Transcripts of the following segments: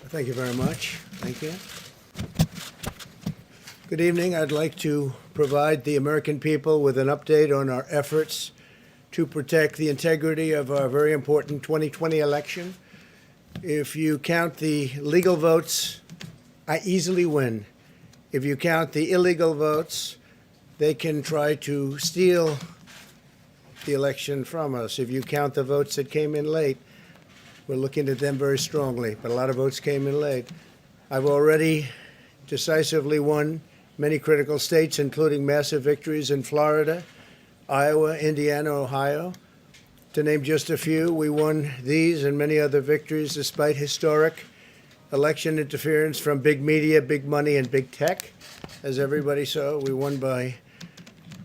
Thank you very much. Thank you. Good evening. I'd like to provide the American people with an update on our efforts to protect the integrity of our very important 2020 election. If you count the legal votes, I easily win. If you count the illegal votes, they can try to steal the election from us. If you count the votes that came in late, we're looking at them very strongly, but a lot of votes came in late. I've already decisively won many critical states, including massive victories in Florida, Iowa, Indiana, Ohio. To name just a few, we won these and many other victories despite historic election interference from big media, big money, and big tech. As everybody saw, we won by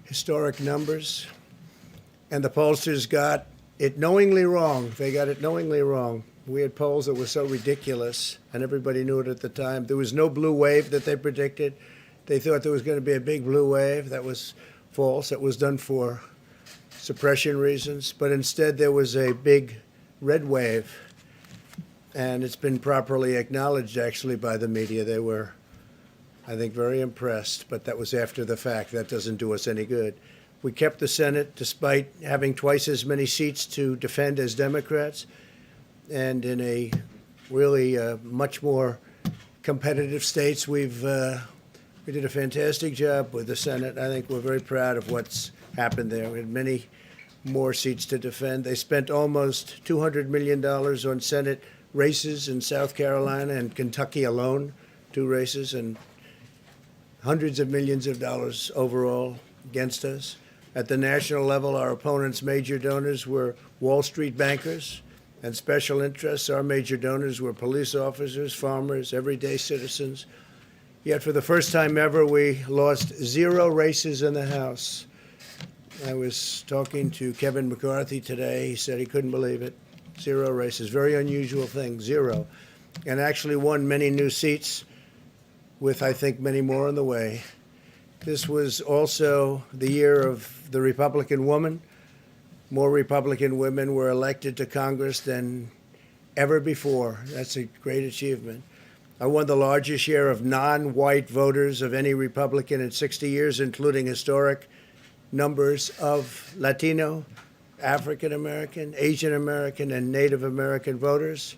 historic numbers. And the pollsters got it knowingly wrong. They got it knowingly wrong. We had polls that were so ridiculous, and everybody knew it at the time. There was no blue wave that they predicted. They thought there was going to be a big blue wave. That was false. It was done for suppression reasons. But instead, there was a big red wave. And it's been properly acknowledged, actually, by the media. They were, I think, very impressed. But that was after the fact. That doesn't do us any good. We kept the Senate despite having twice as many seats to defend as Democrats, and in a really much more competitive states. We did a fantastic job with the Senate. I think we're very proud of what's happened there. We had many more seats to defend. They spent almost $200 million on Senate races in South Carolina and Kentucky alone, 2 races, and hundreds of millions of dollars overall against us. At the national level, our opponents' major donors were Wall Street bankers and special interests. Our major donors were police officers, farmers, everyday citizens. Yet for the first time ever, we lost 0 races in the House. I was talking to Kevin McCarthy today. He said he couldn't believe it. 0 races. Very unusual thing, 0. And actually won many new seats with, I think, many more on the way. This was also the year of the Republican woman. More Republican women were elected to Congress than ever before. That's a great achievement. I won the largest share of non-white voters of any Republican in 60 years, including historic numbers of Latino, African American, Asian American, and Native American voters,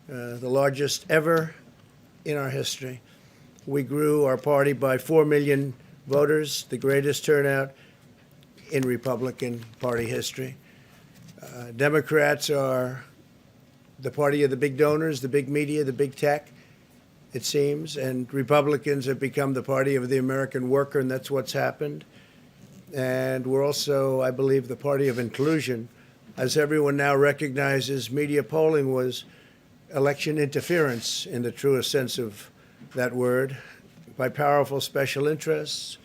the largest ever in our history. We grew our party by 4 million voters, the greatest turnout in Republican Party history. Democrats are the party of the big donors, the big media, the big tech, it seems, and Republicans have become the party of the American worker, and that's what's happened. And we're also, I believe, the party of inclusion. As everyone now recognizes, media polling was election interference in the truest sense of that word, by powerful special interests.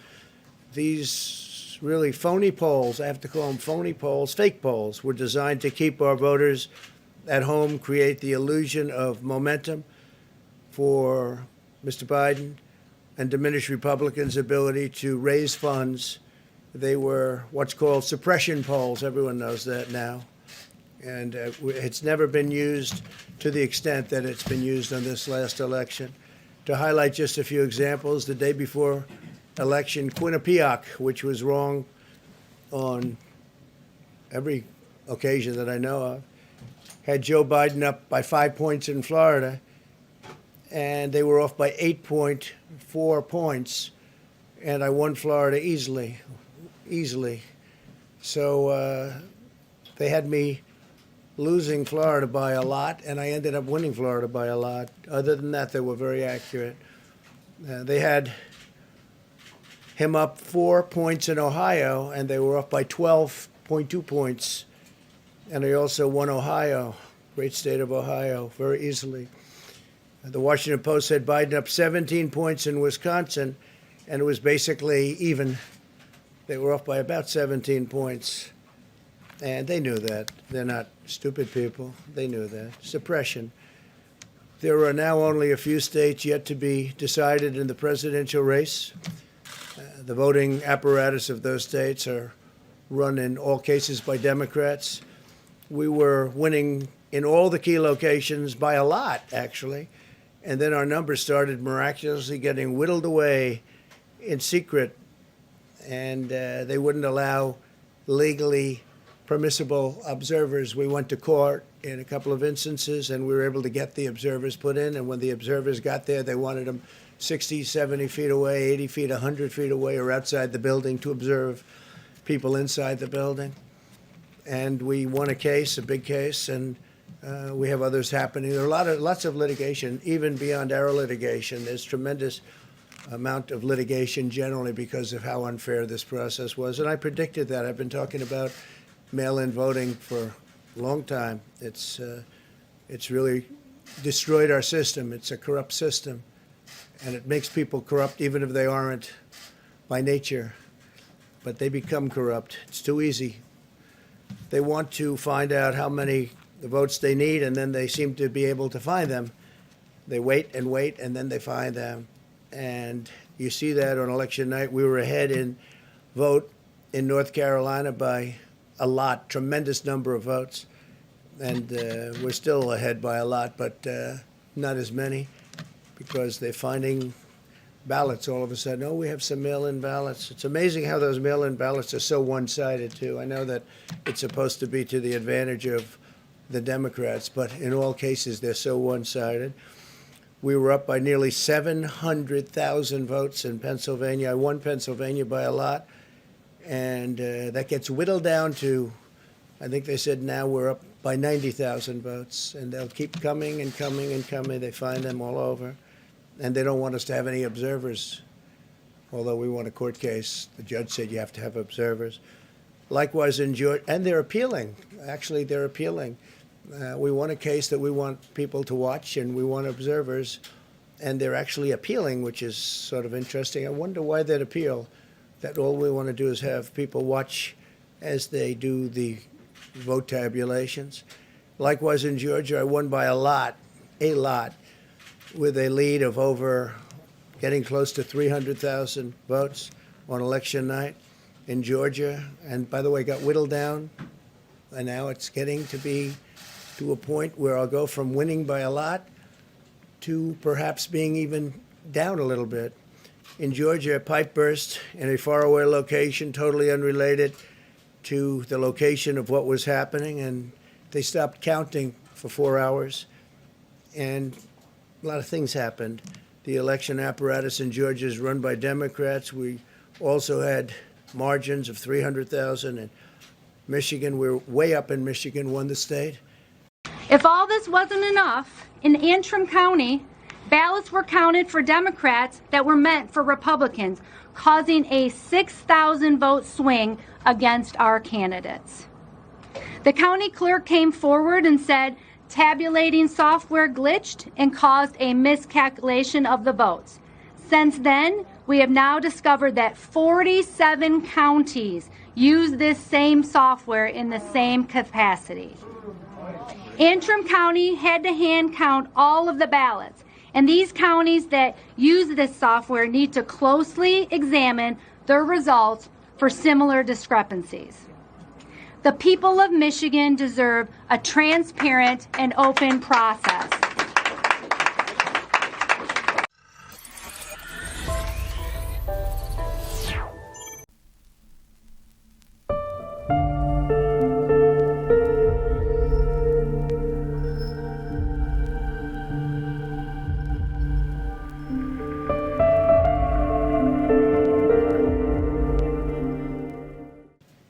These really phony polls, I have to call them phony polls, fake polls, were designed to keep our voters at home, create the illusion of momentum for Mr. Biden, and diminish Republicans' ability to raise funds. They were what's called suppression polls. Everyone knows that now. And it's never been used to the extent that it's been used on this last election. To highlight just a few examples, the day before election, Quinnipiac, which was wrong on every occasion that I know of, had Joe Biden up by 5 points in Florida, and they were off by 8.4 points, and I won Florida easily. So they had me losing Florida by a lot, and I ended up winning Florida by a lot. Other than that, they were very accurate. They had him up 4 points in Ohio, and they were off by 12.2 points. And I also won Ohio, great state of Ohio, very easily. The Washington Post had Biden up 17 points in Wisconsin, and it was basically even. They were off by about 17 points. And they knew that. They're not stupid people. They knew that. Suppression. There are now only a few states yet to be decided in the presidential race. The voting apparatus of those states are run in all cases by Democrats. We were winning in all the key locations by a lot, actually. And then our numbers started miraculously getting whittled away in secret, and they wouldn't allow legally permissible observers. We went to court in a couple of instances, and we were able to get the observers put in. And when the observers got there, they wanted them 60, 70 feet away, 80 feet, 100 feet away, or outside the building to observe people inside the building. And we won a case, a big case, and we have others happening. There are lots of litigation, even beyond our litigation. There's tremendous amount of litigation generally because of how unfair this process was. And I predicted that. I've been talking about mail-in voting for a long time. It's really destroyed our system. It's a corrupt system, and it makes people corrupt even if they aren't by nature, but they become corrupt. It's too easy. They want to find out how many the votes they need, and then they seem to be able to find them. They wait, and then they find them. And you see that on election night. We were ahead in vote in North Carolina by a lot, tremendous number of votes. And we're still ahead by a lot, but not as many, because they're finding ballots all of a sudden. Oh, we have some mail-in ballots. It's amazing how those mail-in ballots are so one-sided, too. I know that it's supposed to be to the advantage of the Democrats, but in all cases, they're so one-sided. We were up by nearly 700,000 votes in Pennsylvania. I won Pennsylvania by a lot, and that gets whittled down to, I think they said now we're up by 90,000 votes, and they'll keep coming and coming and coming. They find them all over, and they don't want us to have any observers, although we won a court case. The judge said you have to have observers. Likewise in Georgia, and they're appealing. Actually, they're appealing. We won a case that we want people to watch, and we want observers, and they're actually appealing, which is sort of interesting. I wonder why they'd appeal, that all we want to do is have people watch as they do the vote tabulations. Likewise in Georgia, I won by a lot, with a lead of over getting close to 300,000 votes on election night in Georgia. And by the way, got whittled down, and now it's getting to be to a point where I'll go from winning by a lot to perhaps being even down a little bit. In Georgia, a pipe burst in a faraway location, totally unrelated to the location of what was happening, and they stopped counting for 4 hours, and a lot of things happened. The election apparatus in Georgia is run by Democrats. We also had margins of 300,000 in Michigan. We're way up in Michigan, won the state. If all this wasn't enough, in Antrim County, ballots were counted for Democrats that were meant for Republicans, causing a 6,000 vote swing against our candidates. The county clerk came forward and said tabulating software glitched and caused a miscalculation of the votes. Since then, we have now discovered that 47 counties use this same software in the same capacity. Antrim County had to hand count all of the ballots, and these counties that use this software need to closely examine their results for similar discrepancies. The people of Michigan deserve a transparent and open process.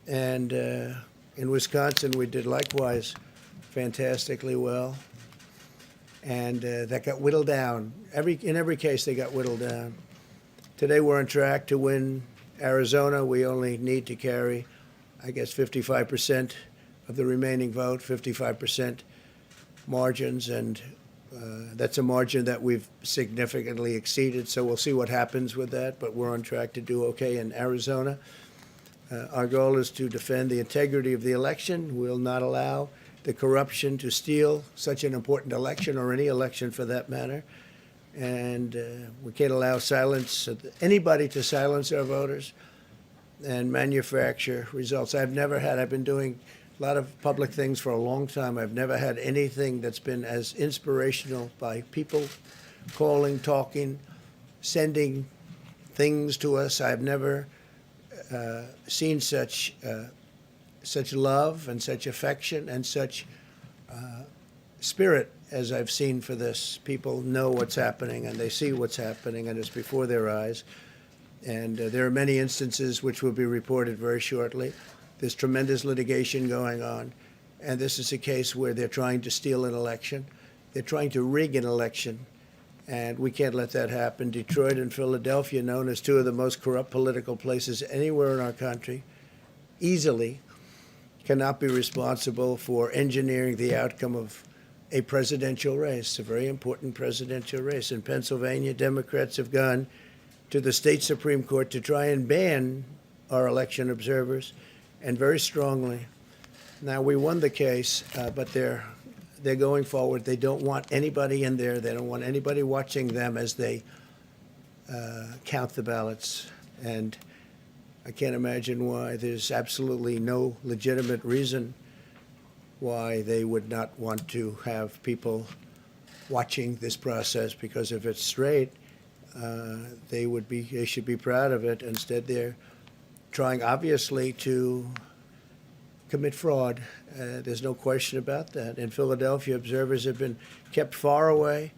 And in Wisconsin, we did likewise fantastically well. And that got whittled down. In every case, they got whittled down. Today, we're on track to win Arizona. We only need to carry, I guess, 55% of the remaining vote, 55% margins. And that's a margin that we've significantly exceeded. So we'll see what happens with that. But we're on track to do okay in Arizona. Our goal is to defend the integrity of the election. We'll not allow the corruption to steal such an important election, or any election for that matter. And we can't allow anybody to silence our voters and manufacture results. I've been doing a lot of public things for a long time. I've never had anything that's been as inspirational by people calling, talking, sending things to us. I've never seen such love and such affection and such spirit as I've seen for this. People know what's happening and they see what's happening and it's before their eyes. And there are many instances which will be reported very shortly. There's tremendous litigation going on. And this is a case where they're trying to steal an election. They're trying to rig an election. And we can't let that happen. Detroit and Philadelphia, known as two of the most corrupt political places anywhere in our country, easily cannot be responsible for engineering the outcome of a presidential race, a very important presidential race. In Pennsylvania, Democrats have gone to the state Supreme Court to try and ban our election observers, and very strongly. Now, we won the case, but they're going forward. They don't want anybody in there. They don't want anybody watching them as they count the ballots. And I can't imagine why. There's absolutely no legitimate reason why they would not want to have people watching this process, because if it's straight, they should be proud of it. Instead, they're trying, obviously, to commit fraud. There's no question about that. In Philadelphia, observers have been kept far away,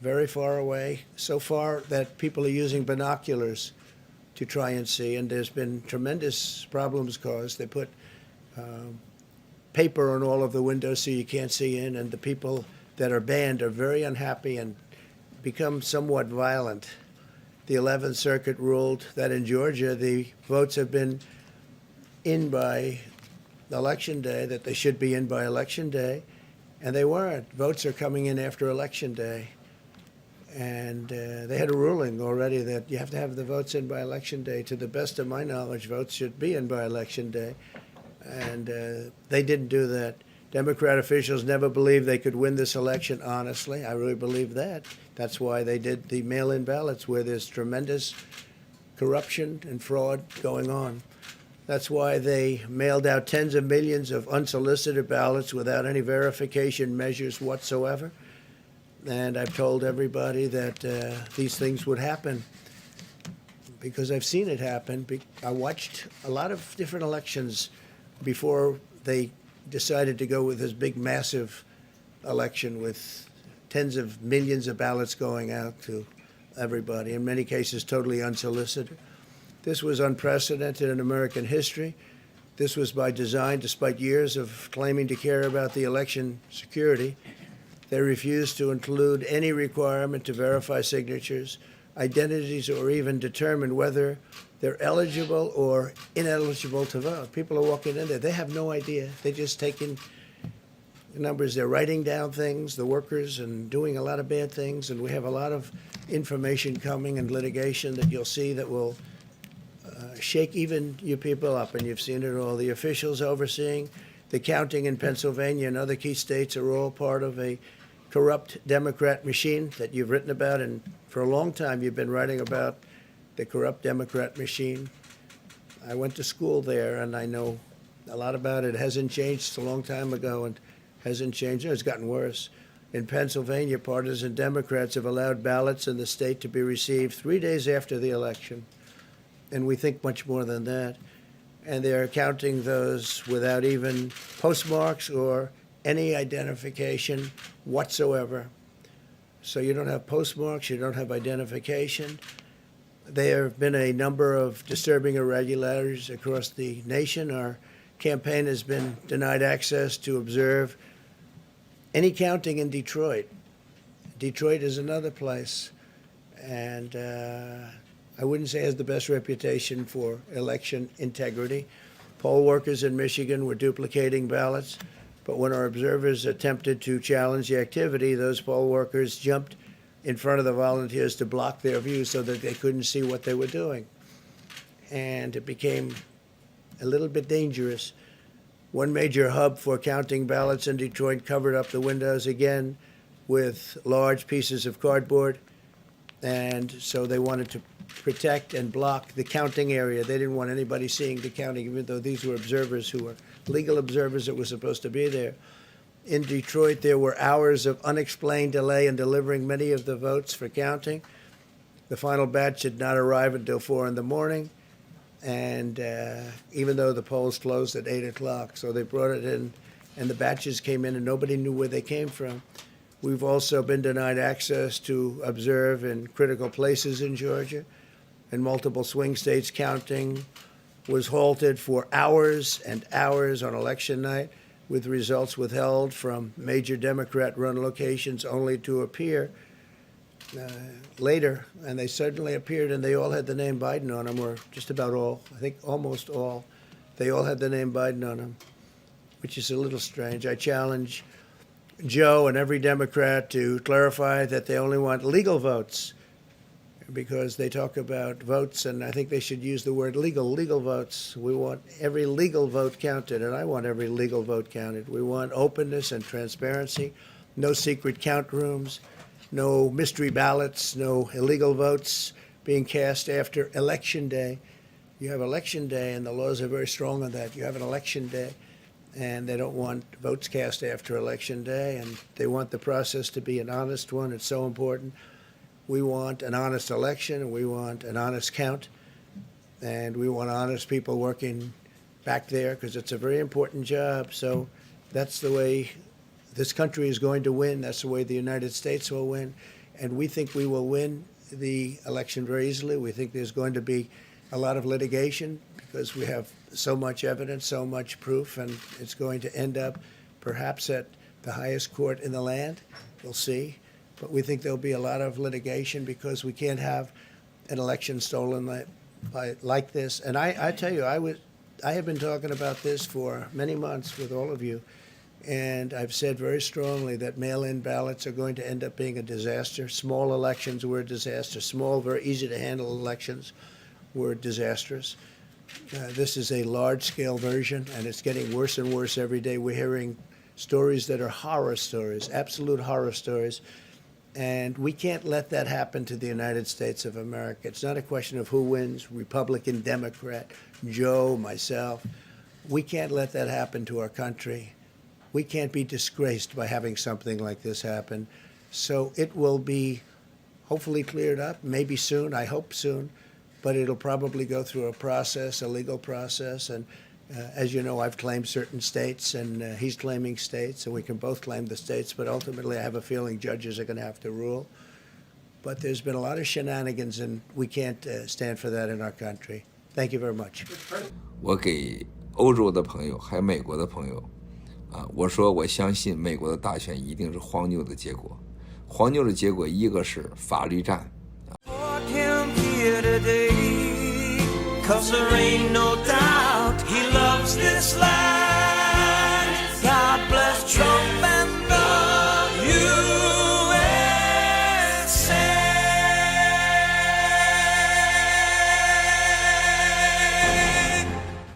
very far away, so far that people are using binoculars to try and see, and there's been tremendous problems caused. They put paper on all of the windows so you can't see in, and the people that are banned are very unhappy and become somewhat violent. The 11th Circuit ruled that in Georgia the votes have been in by Election Day, that they should be in by Election Day, and they weren't. Votes are coming in after Election Day. And they had a ruling already that you have to have the votes in by Election Day. To the best of my knowledge, votes should be in by Election Day. And they didn't do that. Democrat officials never believed they could win this election honestly. I really believe that. That's why they did the mail-in ballots, where there's tremendous corruption and fraud going on. That's why they mailed out tens of millions of unsolicited ballots without any verification measures whatsoever. And I've told everybody that these things would happen because I've seen it happen. I watched a lot of different elections before they decided to go with this big, massive election with tens of millions of ballots going out to everybody, in many cases totally unsolicited. This was unprecedented in American history. This was by design, despite years of claiming to care about the election security. They refused to include any requirement to verify signatures, identities, or even determine whether they're eligible or ineligible to vote. People are walking in there. They have no idea. They're just taking numbers. They're writing down things, the workers, and doing a lot of bad things. And we have a lot of information coming and litigation that you'll see that will shake even you people up. And you've seen it all. The officials overseeing the counting in Pennsylvania and other key states are all part of a corrupt Democrat machine that you've written about, and for a long time you've been writing about the corrupt Democrat machine. I went to school there, and I know a lot about it. It hasn't changed. It's a long time ago, and hasn't changed. It's gotten worse. In Pennsylvania, partisan Democrats have allowed ballots in the state to be received 3 days after the election, and we think much more than that. And they're counting those without even postmarks or any identification whatsoever. So you don't have postmarks, you don't have identification. There have been a number of disturbing irregularities across the nation. Our campaign has been denied access to observe any counting in Detroit. Detroit is another place, and I wouldn't say it has the best reputation for election integrity. Poll workers in Michigan were duplicating ballots, but when our observers attempted to challenge the activity, those poll workers jumped in front of the volunteers to block their view so that they couldn't see what they were doing. And it became a little bit dangerous. One major hub for counting ballots in Detroit covered up the windows again with large pieces of cardboard. And so they wanted to protect and block the counting area. They didn't want anybody seeing the counting, even though these were observers who were legal observers that were supposed to be there. In Detroit, there were hours of unexplained delay in delivering many of the votes for counting. The final batch did not arrive until 4 in the morning, and even though the polls closed at 8 o'clock. So they brought it in, and the batches came in, and nobody knew where they came from. We've also been denied access to observe in critical places in Georgia. In multiple swing states, counting was halted for hours and hours on election night, with results withheld from major Democrat-run locations only to appear later. And they suddenly appeared, and they all had the name Biden on them, or just about all. I think almost all. They all had the name Biden on them, which is a little strange. I challenge Joe and every Democrat to clarify that they only want legal votes, because they talk about votes, and I think they should use the word legal votes. We want every legal vote counted, and I want every legal vote counted. We want openness and transparency, no secret count rooms, no mystery ballots, no illegal votes being cast after Election Day. You have Election Day, and the laws are very strong on that. You have an Election Day, and they don't want votes cast after Election Day, and they want the process to be an honest one. It's so important. We want an honest election, and we want an honest count, and we want honest people working back there, because it's a very important job. So that's the way this country is going to win. That's the way the United States will win. And we think we will win the election very easily. We think there's going to be a lot of litigation, because we have so much evidence, so much proof, and it's going to end up perhaps at the highest court in the land. We'll see. But we think there'll be a lot of litigation, because we can't have an election stolen like this. And I tell you, I have been talking about this for many months with all of you, and I've said very strongly that mail-in ballots are going to end up being a disaster. Small elections were a disaster. Small, very easy to handle elections were disastrous. This is a large-scale version, and it's getting worse and worse every day. We're hearing stories that are horror stories, absolute horror stories. And we can't let that happen to the United States of America. It's not a question of who wins, Republican, Democrat, Joe, myself. We can't let that happen to our country. We can't be disgraced by having something like this happen. So it will be hopefully cleared up, maybe soon, I hope soon, but it'll probably go through a process, a legal process. And as you know, I've claimed certain states, and he's claiming states, and we can both claim the states, but ultimately I have a feeling judges are going to have to rule. But there's been a lot of shenanigans, and we can't stand for that in our country. Thank you very much. 我给欧洲的朋友还有美国的朋友我说我相信美国的大选一定是黄牛的结果。黄牛的结果一个是法律战。'Cause there ain't no doubt he loves this life.